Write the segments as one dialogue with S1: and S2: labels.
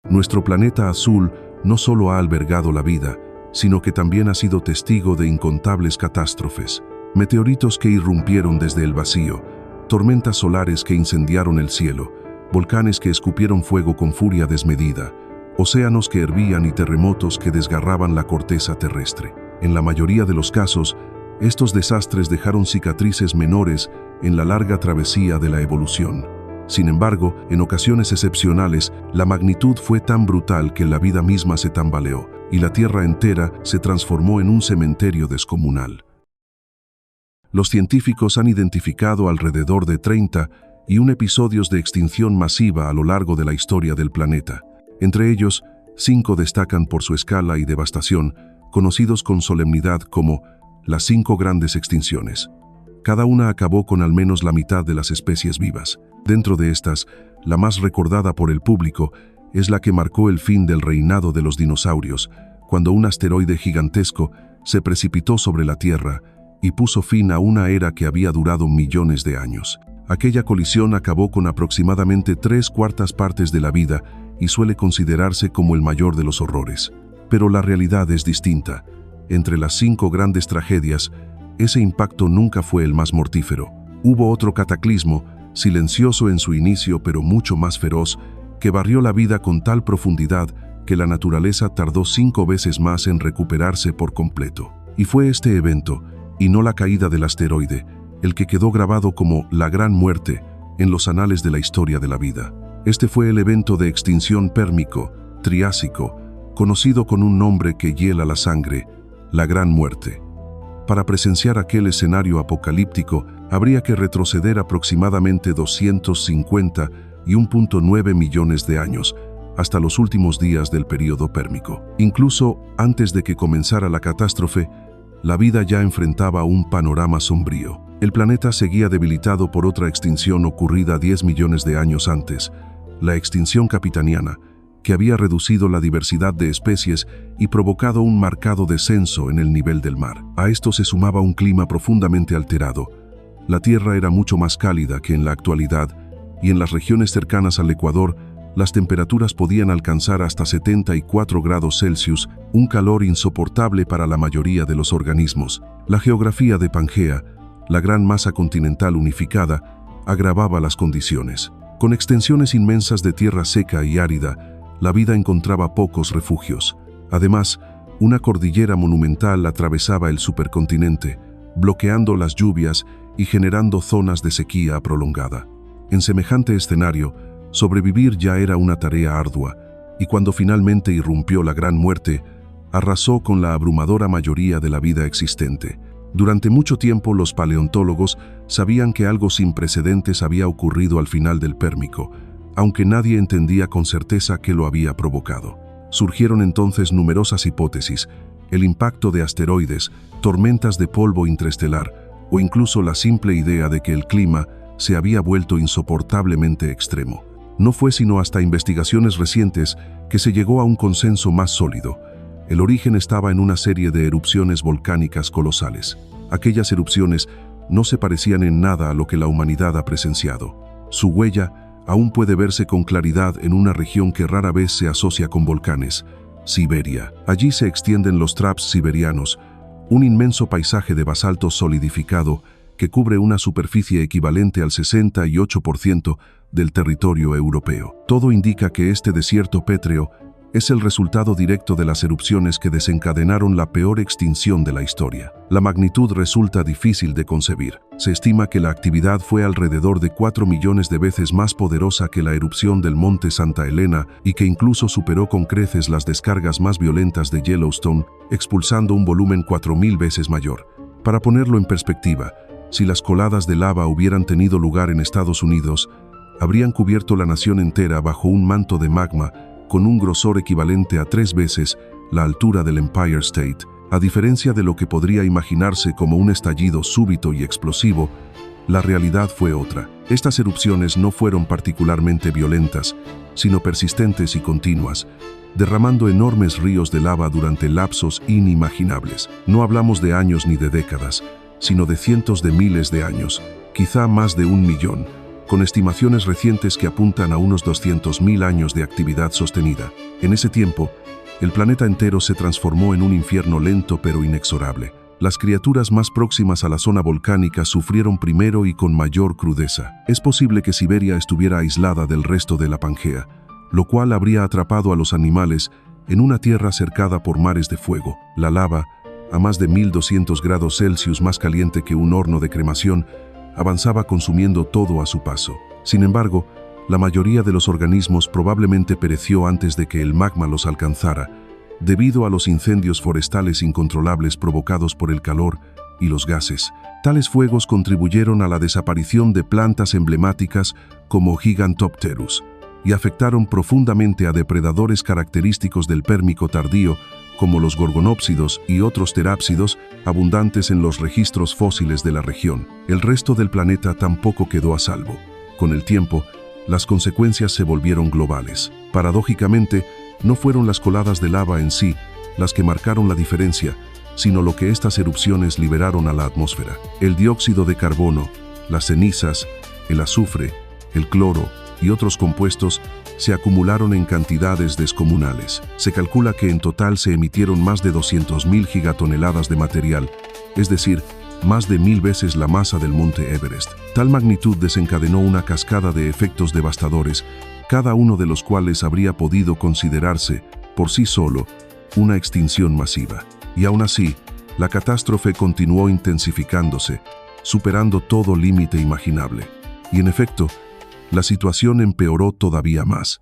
S1: Nuestro planeta azul no solo ha albergado la vida, sino que también ha sido testigo de incontables catástrofes. Meteoritos que irrumpieron desde el vacío, tormentas solares que incendiaron el cielo, volcanes que escupieron fuego con furia desmedida, océanos que hervían y terremotos que desgarraban la corteza terrestre. En la mayoría de los casos, estos desastres dejaron cicatrices menores en la larga travesía de la evolución. Sin embargo, en ocasiones excepcionales, la magnitud fue tan brutal que la vida misma se tambaleó y la Tierra entera se transformó en un cementerio descomunal. Los científicos han identificado alrededor de 31 episodios de extinción masiva a lo largo de la historia del planeta. Entre ellos, 5 destacan por su escala y devastación, conocidos con solemnidad como las 5 grandes extinciones. Cada una acabó con al menos la mitad de las especies vivas. Dentro de estas, la más recordada por el público es la que marcó el fin del reinado de los dinosaurios, cuando un asteroide gigantesco se precipitó sobre la Tierra y puso fin a una era que había durado millones de años. Aquella colisión acabó con aproximadamente 3/4 partes de la vida y suele considerarse como el mayor de los horrores. Pero la realidad es distinta. Entre las 5 grandes tragedias, ese impacto nunca fue el más mortífero. Hubo otro cataclismo, silencioso en su inicio pero mucho más feroz, que barrió la vida con tal profundidad que la naturaleza tardó 5 veces más en recuperarse por completo. Y fue este evento, y no la caída del asteroide, el que quedó grabado como la Gran Muerte en los anales de la historia de la vida. Este fue el evento de extinción Pérmico-Triásico, conocido con un nombre que hiela la sangre, la Gran Muerte. Para presenciar aquel escenario apocalíptico, habría que retroceder aproximadamente 251.9 millones de años, hasta los últimos días del período pérmico. Incluso antes de que comenzara la catástrofe, la vida ya enfrentaba un panorama sombrío. El planeta seguía debilitado por otra extinción ocurrida 10 millones de años antes, la extinción capitaniana, que había reducido la diversidad de especies y provocado un marcado descenso en el nivel del mar. A esto se sumaba un clima profundamente alterado. La Tierra era mucho más cálida que en la actualidad, y en las regiones cercanas al Ecuador, las temperaturas podían alcanzar hasta 74 grados Celsius, un calor insoportable para la mayoría de los organismos. La geografía de Pangea, la gran masa continental unificada, agravaba las condiciones. Con extensiones inmensas de tierra seca y árida, la vida encontraba pocos refugios. Además, una cordillera monumental atravesaba el supercontinente, bloqueando las lluvias y generando zonas de sequía prolongada. En semejante escenario, sobrevivir ya era una tarea ardua, y cuando finalmente irrumpió la Gran Muerte, arrasó con la abrumadora mayoría de la vida existente. Durante mucho tiempo los paleontólogos sabían que algo sin precedentes había ocurrido al final del Pérmico, aunque nadie entendía con certeza qué lo había provocado. Surgieron entonces numerosas hipótesis: el impacto de asteroides, tormentas de polvo interestelar, o incluso la simple idea de que el clima se había vuelto insoportablemente extremo. No fue sino hasta investigaciones recientes que se llegó a un consenso más sólido. El origen estaba en una serie de erupciones volcánicas colosales. Aquellas erupciones no se parecían en nada a lo que la humanidad ha presenciado. Su huella aún puede verse con claridad en una región que rara vez se asocia con volcanes: Siberia. Allí se extienden los traps siberianos, un inmenso paisaje de basalto solidificado que cubre una superficie equivalente al 68% del territorio europeo. Todo indica que este desierto pétreo es el resultado directo de las erupciones que desencadenaron la peor extinción de la historia. La magnitud resulta difícil de concebir. Se estima que la actividad fue alrededor de 4 millones de veces más poderosa que la erupción del monte Santa Elena y que incluso superó con creces las descargas más violentas de Yellowstone, expulsando un volumen 4.000 veces mayor. Para ponerlo en perspectiva, si las coladas de lava hubieran tenido lugar en Estados Unidos, habrían cubierto la nación entera bajo un manto de magma con un grosor equivalente a 3 veces la altura del Empire State. A diferencia de lo que podría imaginarse como un estallido súbito y explosivo, la realidad fue otra. Estas erupciones no fueron particularmente violentas, sino persistentes y continuas, derramando enormes ríos de lava durante lapsos inimaginables. No hablamos de años ni de décadas, sino de cientos de miles de años, quizá más de 1 millón, con estimaciones recientes que apuntan a unos 200.000 años de actividad sostenida. En ese tiempo, el planeta entero se transformó en un infierno lento pero inexorable. Las criaturas más próximas a la zona volcánica sufrieron primero y con mayor crudeza. Es posible que Siberia estuviera aislada del resto de la Pangea, lo cual habría atrapado a los animales en una tierra cercada por mares de fuego. La lava, a más de 1200 grados Celsius más caliente que un horno de cremación, avanzaba consumiendo todo a su paso. Sin embargo, la mayoría de los organismos probablemente pereció antes de que el magma los alcanzara, debido a los incendios forestales incontrolables provocados por el calor y los gases. Tales fuegos contribuyeron a la desaparición de plantas emblemáticas como Gigantopterus y afectaron profundamente a depredadores característicos del Pérmico tardío, como los gorgonópsidos y otros terápsidos abundantes en los registros fósiles de la región. El resto del planeta tampoco quedó a salvo. Con el tiempo, las consecuencias se volvieron globales. Paradójicamente, no fueron las coladas de lava en sí las que marcaron la diferencia, sino lo que estas erupciones liberaron a la atmósfera. El dióxido de carbono, las cenizas, el azufre, el cloro y otros compuestos se acumularon en cantidades descomunales. Se calcula que en total se emitieron más de 200.000 gigatoneladas de material, es decir, más de 1000 veces la masa del monte Everest. Tal magnitud desencadenó una cascada de efectos devastadores, cada uno de los cuales habría podido considerarse, por sí solo, una extinción masiva. Y aún así, la catástrofe continuó intensificándose, superando todo límite imaginable. Y en efecto, la situación empeoró todavía más,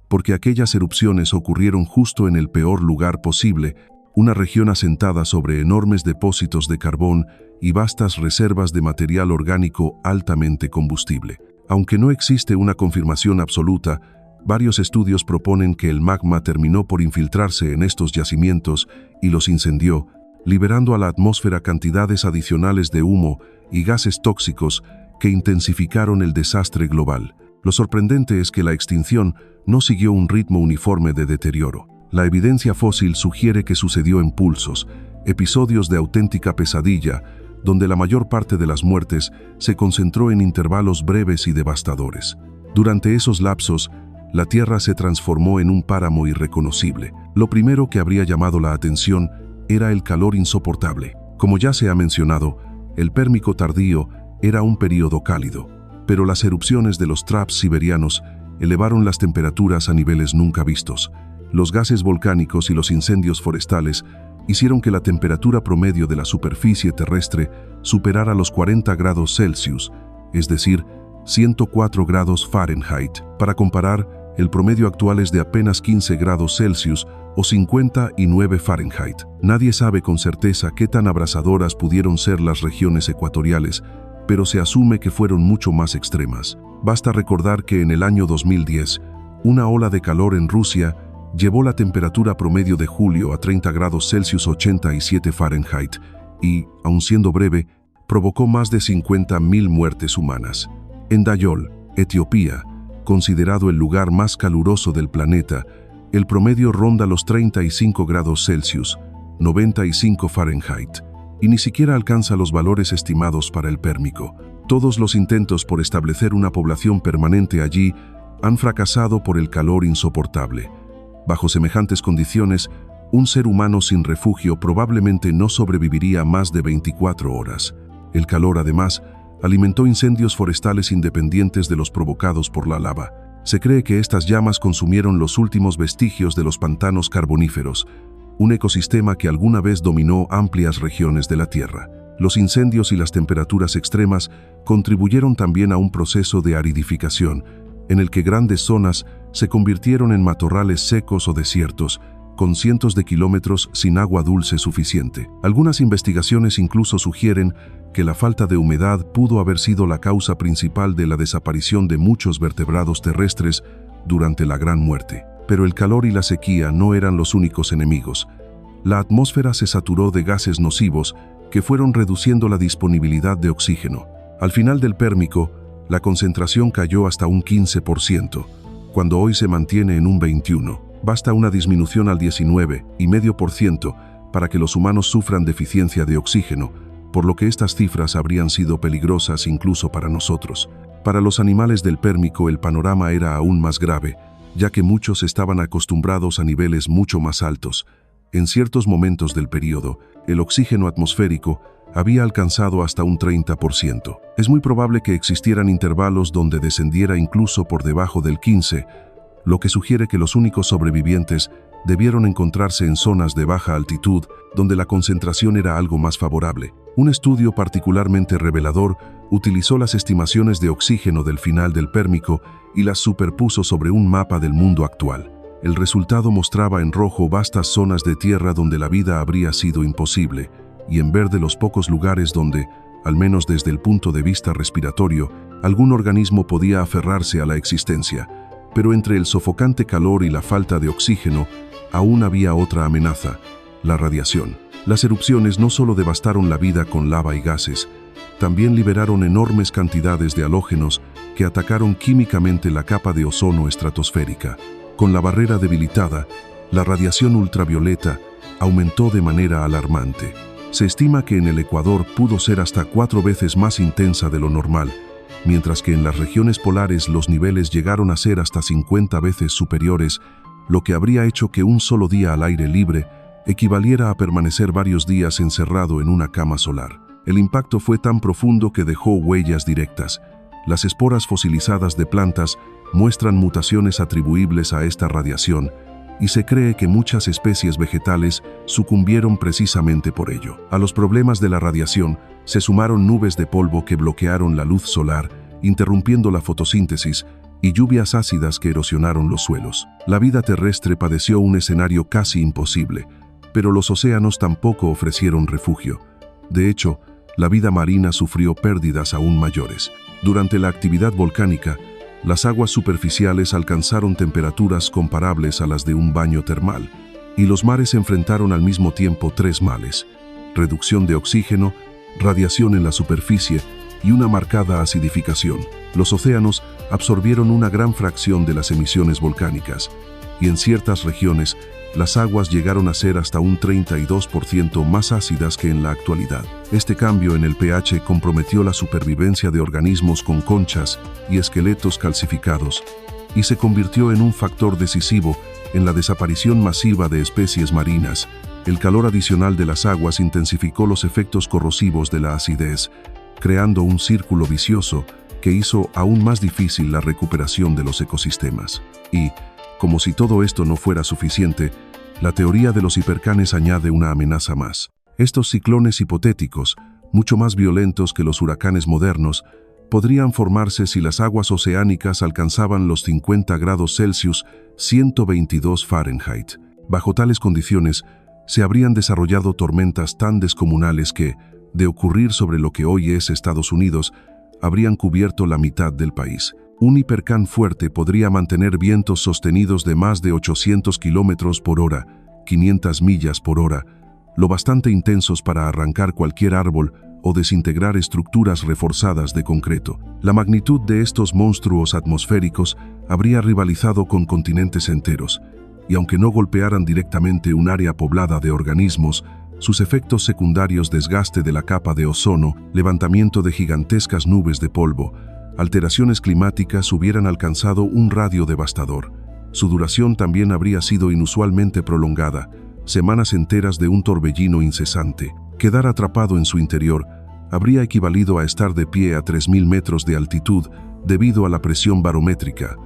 S1: porque aquellas erupciones ocurrieron justo en el peor lugar posible, una región asentada sobre enormes depósitos de carbón y vastas reservas de material orgánico altamente combustible. Aunque no existe una confirmación absoluta, varios estudios proponen que el magma terminó por infiltrarse en estos yacimientos y los incendió, liberando a la atmósfera cantidades adicionales de humo y gases tóxicos que intensificaron el desastre global. Lo sorprendente es que la extinción no siguió un ritmo uniforme de deterioro. La evidencia fósil sugiere que sucedió en pulsos, episodios de auténtica pesadilla, donde la mayor parte de las muertes se concentró en intervalos breves y devastadores. Durante esos lapsos, la Tierra se transformó en un páramo irreconocible. Lo primero que habría llamado la atención era el calor insoportable. Como ya se ha mencionado, el Pérmico tardío era un período cálido, pero las erupciones de los traps siberianos elevaron las temperaturas a niveles nunca vistos. Los gases volcánicos y los incendios forestales hicieron que la temperatura promedio de la superficie terrestre superara los 40 grados Celsius, es decir, 104 grados Fahrenheit. Para comparar, el promedio actual es de apenas 15 grados Celsius o 59 Fahrenheit. Nadie sabe con certeza qué tan abrasadoras pudieron ser las regiones ecuatoriales, pero se asume que fueron mucho más extremas. Basta recordar que en el año 2010, una ola de calor en Rusia llevó la temperatura promedio de julio a 30 grados Celsius 87 Fahrenheit y, aun siendo breve, provocó más de 50.000 muertes humanas. En Dayol, Etiopía, considerado el lugar más caluroso del planeta, el promedio ronda los 35 grados Celsius, 95 Fahrenheit, y ni siquiera alcanza los valores estimados para el Pérmico. Todos los intentos por establecer una población permanente allí han fracasado por el calor insoportable. Bajo semejantes condiciones, un ser humano sin refugio probablemente no sobreviviría más de 24 horas. El calor, además, alimentó incendios forestales independientes de los provocados por la lava. Se cree que estas llamas consumieron los últimos vestigios de los pantanos carboníferos, un ecosistema que alguna vez dominó amplias regiones de la Tierra. Los incendios y las temperaturas extremas contribuyeron también a un proceso de aridificación, en el que grandes zonas se convirtieron en matorrales secos o desiertos, con cientos de kilómetros sin agua dulce suficiente. Algunas investigaciones incluso sugieren que la falta de humedad pudo haber sido la causa principal de la desaparición de muchos vertebrados terrestres durante la Gran Muerte. Pero el calor y la sequía no eran los únicos enemigos. La atmósfera se saturó de gases nocivos que fueron reduciendo la disponibilidad de oxígeno. Al final del Pérmico, la concentración cayó hasta un 15%, cuando hoy se mantiene en un 21%. Basta una disminución al 19,5% para que los humanos sufran deficiencia de oxígeno, por lo que estas cifras habrían sido peligrosas incluso para nosotros. Para los animales del Pérmico el panorama era aún más grave, ya que muchos estaban acostumbrados a niveles mucho más altos. En ciertos momentos del período, el oxígeno atmosférico había alcanzado hasta un 30%. Es muy probable que existieran intervalos donde descendiera incluso por debajo del 15%, lo que sugiere que los únicos sobrevivientes debieron encontrarse en zonas de baja altitud donde la concentración era algo más favorable. Un estudio particularmente revelador utilizó las estimaciones de oxígeno del final del Pérmico y las superpuso sobre un mapa del mundo actual. El resultado mostraba en rojo vastas zonas de tierra donde la vida habría sido imposible, y en verde los pocos lugares donde, al menos desde el punto de vista respiratorio, algún organismo podía aferrarse a la existencia. Pero entre el sofocante calor y la falta de oxígeno, aún había otra amenaza: la radiación. Las erupciones no solo devastaron la vida con lava y gases, también liberaron enormes cantidades de halógenos que atacaron químicamente la capa de ozono estratosférica. Con la barrera debilitada, la radiación ultravioleta aumentó de manera alarmante. Se estima que en el Ecuador pudo ser hasta 4 veces más intensa de lo normal, mientras que en las regiones polares los niveles llegaron a ser hasta 50 veces superiores, lo que habría hecho que un solo día al aire libre equivaliera a permanecer varios días encerrado en una cama solar. El impacto fue tan profundo que dejó huellas directas. Las esporas fosilizadas de plantas muestran mutaciones atribuibles a esta radiación, y se cree que muchas especies vegetales sucumbieron precisamente por ello. A los problemas de la radiación se sumaron nubes de polvo que bloquearon la luz solar, interrumpiendo la fotosíntesis, y lluvias ácidas que erosionaron los suelos. La vida terrestre padeció un escenario casi imposible, pero los océanos tampoco ofrecieron refugio. De hecho, la vida marina sufrió pérdidas aún mayores. Durante la actividad volcánica, las aguas superficiales alcanzaron temperaturas comparables a las de un baño termal, y los mares enfrentaron al mismo tiempo 3 males: reducción de oxígeno, radiación en la superficie y una marcada acidificación. Los océanos absorbieron una gran fracción de las emisiones volcánicas, y en ciertas regiones las aguas llegaron a ser hasta un 32% más ácidas que en la actualidad. Este cambio en el pH comprometió la supervivencia de organismos con conchas y esqueletos calcificados, y se convirtió en un factor decisivo en la desaparición masiva de especies marinas. El calor adicional de las aguas intensificó los efectos corrosivos de la acidez, creando un círculo vicioso que hizo aún más difícil la recuperación de los ecosistemas. Y, como si todo esto no fuera suficiente, la teoría de los hipercanes añade una amenaza más. Estos ciclones hipotéticos, mucho más violentos que los huracanes modernos, podrían formarse si las aguas oceánicas alcanzaban los 50 grados Celsius, 122 Fahrenheit. Bajo tales condiciones, se habrían desarrollado tormentas tan descomunales que, de ocurrir sobre lo que hoy es Estados Unidos, habrían cubierto la mitad del país. Un hipercán fuerte podría mantener vientos sostenidos de más de 800 kilómetros por hora, 500 millas por hora, lo bastante intensos para arrancar cualquier árbol o desintegrar estructuras reforzadas de concreto. La magnitud de estos monstruos atmosféricos habría rivalizado con continentes enteros, y aunque no golpearan directamente un área poblada de organismos, sus efectos secundarios: desgaste de la capa de ozono, levantamiento de gigantescas nubes de polvo, alteraciones climáticas hubieran alcanzado un radio devastador. Su duración también habría sido inusualmente prolongada: semanas enteras de un torbellino incesante. Quedar atrapado en su interior habría equivalido a estar de pie a 3.000 metros de altitud debido a la presión barométrica,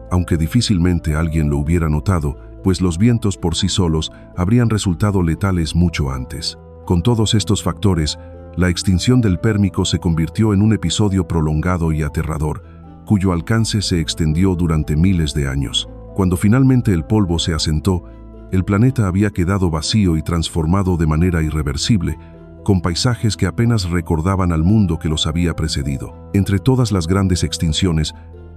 S1: aunque difícilmente alguien lo hubiera notado, pues los vientos por sí solos habrían resultado letales mucho antes. Con todos estos factores, la extinción del Pérmico se convirtió en un episodio prolongado y aterrador, cuyo alcance se extendió durante miles de años. Cuando finalmente el polvo se asentó, el planeta había quedado vacío y transformado de manera irreversible, con paisajes que apenas recordaban al mundo que los había precedido. Entre todas las grandes extinciones,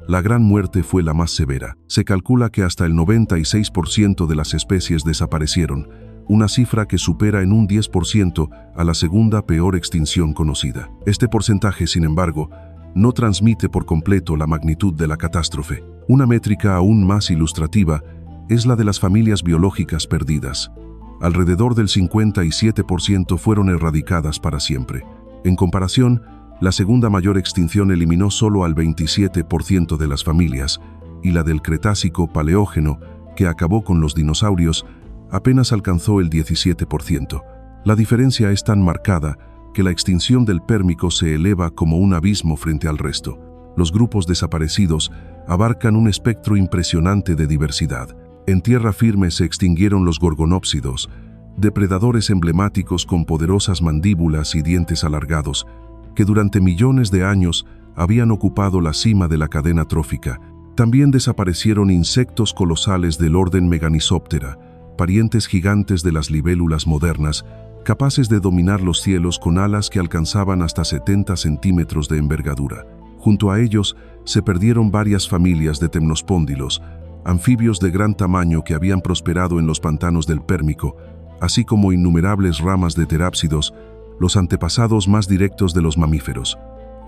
S1: la Gran Muerte fue la más severa. Se calcula que hasta el 96% de las especies desaparecieron, una cifra que supera en un 10% a la segunda peor extinción conocida. Este porcentaje, sin embargo, no transmite por completo la magnitud de la catástrofe. Una métrica aún más ilustrativa es la de las familias biológicas perdidas. Alrededor del 57% fueron erradicadas para siempre. En comparación, La segunda mayor extinción eliminó solo al 27% de las familias, y la del Cretácico-Paleógeno, que acabó con los dinosaurios, apenas alcanzó el 17%. La diferencia es tan marcada que la extinción del Pérmico se eleva como un abismo frente al resto. Los grupos desaparecidos abarcan un espectro impresionante de diversidad. En tierra firme se extinguieron los gorgonópsidos, depredadores emblemáticos con poderosas mandíbulas y dientes alargados, que durante millones de años habían ocupado la cima de la cadena trófica. También desaparecieron insectos colosales del orden Meganisoptera, parientes gigantes de las libélulas modernas, capaces de dominar los cielos con alas que alcanzaban hasta 70 centímetros de envergadura. Junto a ellos se perdieron varias familias de temnospóndilos, anfibios de gran tamaño que habían prosperado en los pantanos del Pérmico, así como innumerables ramas de terápsidos, los antepasados más directos de los mamíferos.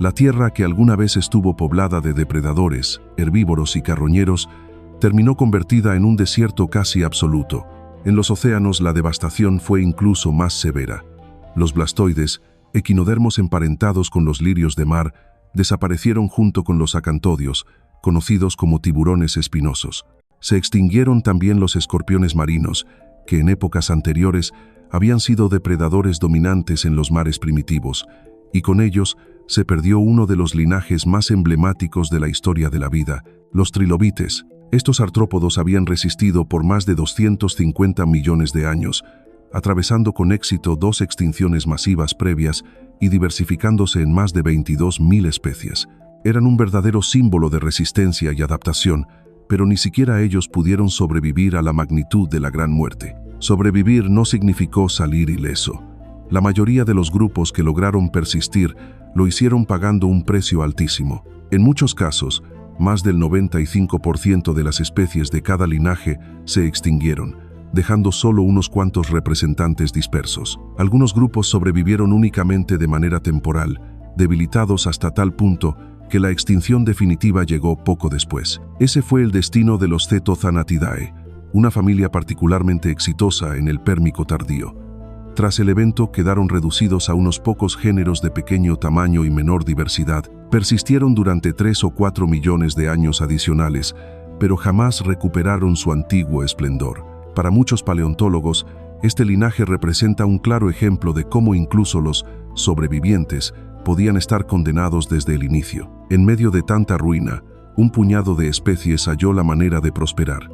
S1: La tierra, que alguna vez estuvo poblada de depredadores, herbívoros y carroñeros, terminó convertida en un desierto casi absoluto. En los océanos la devastación fue incluso más severa. Los blastoides, equinodermos emparentados con los lirios de mar, desaparecieron junto con los acantodios, conocidos como tiburones espinosos. Se extinguieron también los escorpiones marinos, que en épocas anteriores habían sido depredadores dominantes en los mares primitivos, y con ellos se perdió uno de los linajes más emblemáticos de la historia de la vida, los trilobites. Estos artrópodos habían resistido por más de 250 millones de años, atravesando con éxito 2 extinciones masivas previas y diversificándose en más de 22.000 especies. Eran un verdadero símbolo de resistencia y adaptación, pero ni siquiera ellos pudieron sobrevivir a la magnitud de la Gran Muerte. Sobrevivir no significó salir ileso. La mayoría de los grupos que lograron persistir lo hicieron pagando un precio altísimo. En muchos casos, más del 95% de las especies de cada linaje se extinguieron, dejando solo unos cuantos representantes dispersos. Algunos grupos sobrevivieron únicamente de manera temporal, debilitados hasta tal punto que la extinción definitiva llegó poco después. Ese fue el destino de los Cetothanatidae, una familia particularmente exitosa en el Pérmico tardío. Tras el evento quedaron reducidos a unos pocos géneros de pequeño tamaño y menor diversidad. Persistieron durante 3 o 4 millones de años adicionales, pero jamás recuperaron su antiguo esplendor. Para muchos paleontólogos, este linaje representa un claro ejemplo de cómo incluso los sobrevivientes podían estar condenados desde el inicio. En medio de tanta ruina, un puñado de especies halló la manera de prosperar.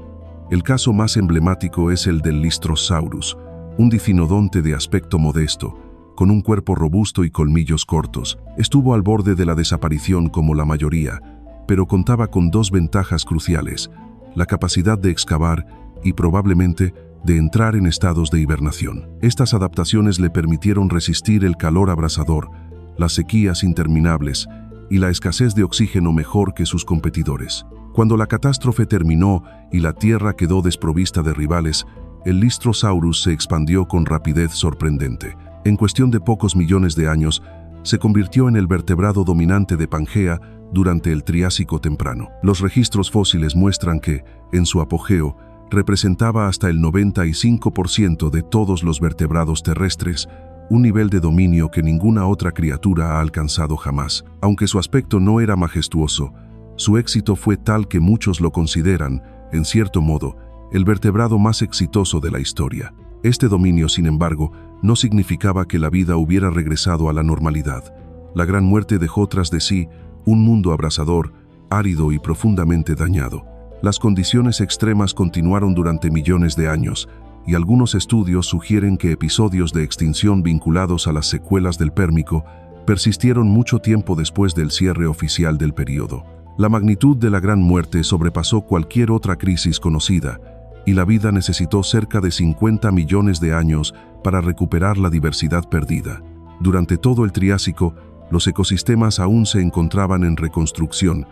S1: El caso más emblemático es el del Lystrosaurus, un dicinodonte de aspecto modesto, con un cuerpo robusto y colmillos cortos. Estuvo al borde de la desaparición como la mayoría, pero contaba con 2 ventajas cruciales: la capacidad de excavar y probablemente de entrar en estados de hibernación. Estas adaptaciones le permitieron resistir el calor abrasador, las sequías interminables y la escasez de oxígeno mejor que sus competidores. Cuando la catástrofe terminó y la Tierra quedó desprovista de rivales, el Lystrosaurus se expandió con rapidez sorprendente. En cuestión de pocos millones de años, se convirtió en el vertebrado dominante de Pangea durante el Triásico temprano. Los registros fósiles muestran que, en su apogeo, representaba hasta el 95% de todos los vertebrados terrestres, un nivel de dominio que ninguna otra criatura ha alcanzado jamás. Aunque su aspecto no era majestuoso, su éxito fue tal que muchos lo consideran, en cierto modo, el vertebrado más exitoso de la historia. Este dominio, sin embargo, no significaba que la vida hubiera regresado a la normalidad. La Gran Muerte dejó tras de sí un mundo abrasador, árido y profundamente dañado. Las condiciones extremas continuaron durante millones de años, y algunos estudios sugieren que episodios de extinción vinculados a las secuelas del Pérmico persistieron mucho tiempo después del cierre oficial del período. La magnitud de la Gran Muerte sobrepasó cualquier otra crisis conocida, y la vida necesitó cerca de 50 millones de años para recuperar la diversidad perdida. Durante todo el Triásico, los ecosistemas aún se encontraban en reconstrucción,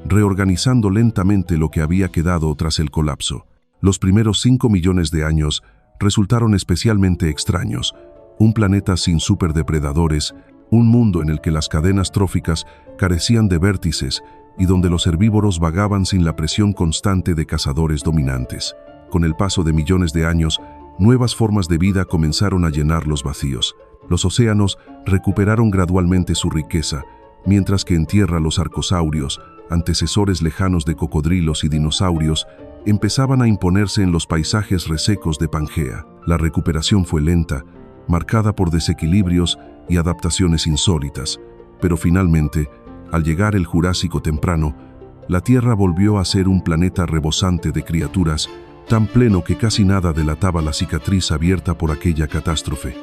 S1: reorganizando lentamente lo que había quedado tras el colapso. Los primeros 5 millones de años resultaron especialmente extraños: un planeta sin superdepredadores, un mundo en el que las cadenas tróficas carecían de vértices y donde los herbívoros vagaban sin la presión constante de cazadores dominantes. Con el paso de millones de años, nuevas formas de vida comenzaron a llenar los vacíos. Los océanos recuperaron gradualmente su riqueza, mientras que en tierra los arcosaurios, antecesores lejanos de cocodrilos y dinosaurios, empezaban a imponerse en los paisajes resecos de Pangea. La recuperación fue lenta, marcada por desequilibrios y adaptaciones insólitas, pero finalmente, al llegar el Jurásico temprano, la Tierra volvió a ser un planeta rebosante de criaturas, tan pleno que casi nada delataba la cicatriz abierta por aquella catástrofe.